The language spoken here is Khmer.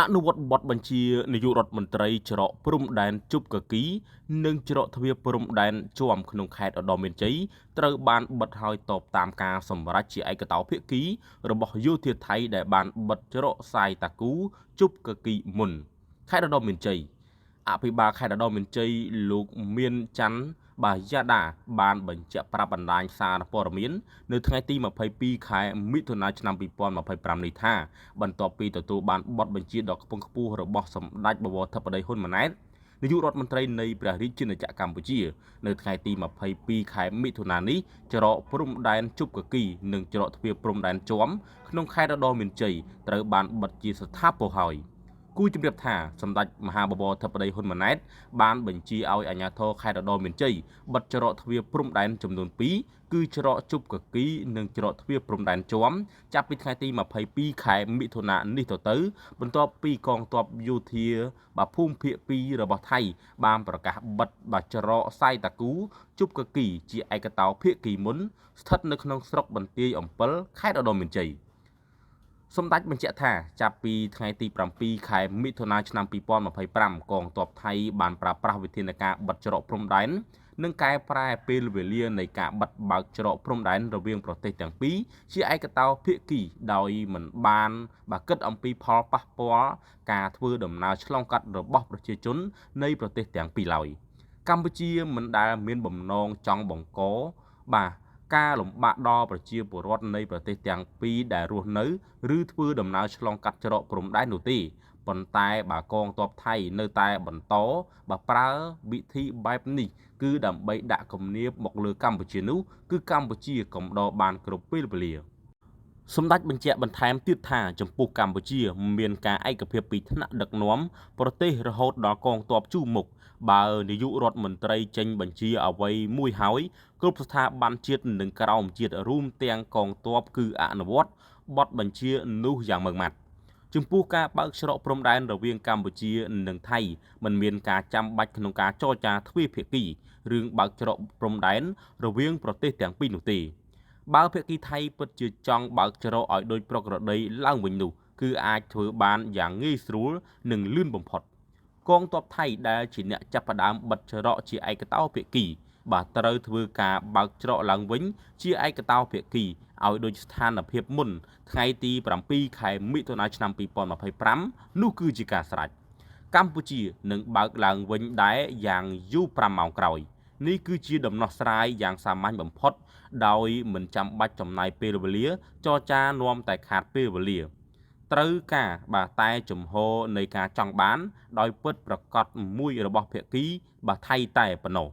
អនុវត្តបទបញ្ជានាយករដ្ឋមន្ត្រីច្រកព្រំដែនជប់កគីនិងច្រកទ្វារព្រំដែនជាំក្នុងខេត្តឧត្តរមានជ័យត្រូវបានបិទហើយតបតាមការសម្រេចជាឯកតោភាគីរបស់យោធាថៃដែលបានបិទច្រកសាយតាគូជប់កគីមុនខេត្តឧត្តរមានជ័យអភិបាលខេត្តឧត្តរមានជ័យលោកមានច័ន្ទបាយ៉ាដាបានបញ្ជាក់ប្រាប់បណ្ដាញសារព័ត៌មាននៅថ្ងៃទី22ខែមិថុនាឆ្នាំ2025នេះថាបន្ទាប់ពីទទួលបានបទបញ្ជាដ៏ខ្ពង់ខ្ពស់របស់សម្ដេចបវរធិបតីហ៊ុនម៉ាណែតនាយករដ្ឋមន្ត្រីនៃព្រះរាជាណាចក្រកម្ពុជានៅថ្ងៃទី22ខែមិថុនានេះច្រកព្រំដែនជប់កគីនិងច្រកទ្វារព្រំដែនជាំក្នុងខេត្តឧត្តរមានជ័យត្រូវបានបិទជាស្ថាពរហើយគូជំរាបថាសម្ដេចមហាបវរធិបតីហ៊ុនម៉ាណែតបានបញ្ជាឲ្យអាជ្ញាធរខេត្តឧត្តរមានជ័យបិទច្រកទ្វារព្រំដែនចំនួន2គឺច្រកជប់កគីនិងច្រកទ្វារព្រំដែនជាំចាប់ពីថ្ងៃទី22ខែមិថុនានេះទៅបន្ទាប់ពីកងទ័ពយោធាភូមិភាគ2របស់ថៃបានប្រកាសបិទច្រកសាយតាគូជប់កគីជាឯកតោភាគីមុនស្ថិតនៅក្នុងស្រុកបន្ទាយអំពិលខេត្តឧត្តរមានជ័យសម្ដេចបញ្ជាក់ថាចាប់ពីថ្ងៃទី7ខែមិថុនាឆ្នាំ2025កងទ័ពថៃបានប្រើប្រាស់វិធានការបិទច្រកព្រំដែននិងកែប្រែពេលវេលានៃការបិទបើកច្រកព្រំដែនរវាងប្រទេសទាំងពីរជាឯកតោភាគីដោយមិនបានគិតអំពីផលប៉ះពាល់ការធ្វើដំណើរឆ្លងកាត់របស់ប្រជាជននៃប្រទេសទាំងពីរឡើយកម្ពុជាមិនដែលមានបំណងចង់បង្កការលំបាកដល់ប្រជាពលរដ្ឋនៃប្រទេសទាំងពីរដែលរស់នៅឬធ្វើដំណើរឆ្លងកាត់ច្រកព្រំដែននោះទេប៉ុន្តែកងទ័ពថៃនៅតែបន្តប្រើវិធីបែបនេះគឺដើម្បីដាក់គំនាបមកលើកម្ពុជានោះគឺកម្ពុជាកំដរបានគ្រប់ពេលវេលាសម្ដេចបញ្ជាក់បន្ថែមទៀតថាចំពោះកម្ពុជាមានការឯកភាពពីថ្នាក់ដឹកនាំប្រទេសរហូតដល់កងទ័ពជួរមុខបើនាយករដ្ឋមន្ត្រីចេញបញ្ជាអ្វីមួយហើយគ្រប់ស្ថាប័នជាតិនិងក្រោមជាតិរួមទាំងកងទ័ពគឺអនុវត្តបទបញ្ជានោះយ៉ាងម៉ឺងម៉ាត់ចំពោះការបើកច្រកព្រំដែនរវាងកម្ពុជានិងថៃមិនមានការចាំបាច់ក្នុងការចរចាទ្វេភាគីរឿងបើកច្រកព្រំដែនរវាងប្រទេសទាំងពីរនោះទេបើភាគីថៃពិតជាចង់បើកច្រកឲ្យដូចប្រក្រតីឡើងវិញនោះគឺអាចធ្វើបានយ៉ាងងាយស្រួលនិងលឿនបំផុតកងទ័ពថៃដែលជាអ្នកចាប់ផ្ដើមបិទច្រកជាឯកតោភាគីត្រូវធ្វើការបើកច្រកឡើងវិញជាឯកតោភាគីឲ្យដូចស្ថានភាពមុនថ្ងៃទី7ខែមិថុនាឆ្នាំ2025នោះគឺជាការស្រេចកម្ពុជានឹងបើកឡើងវិញដែរយ៉ាងយូរ5ម៉ោងក្រោយនេះគឺជាដំណោះស្រាយយ៉ាងសាមញ្ញបំផុតដោយមិនចាំបាច់ចំណាយពេលវេលាចរចានាំតែខាតពេលវេលាត្រូវការតែជំហរនៃការចង់បានដោយពិតប្រាកដមួយរបស់ភាគីថៃតែប៉ុណ្ណោះ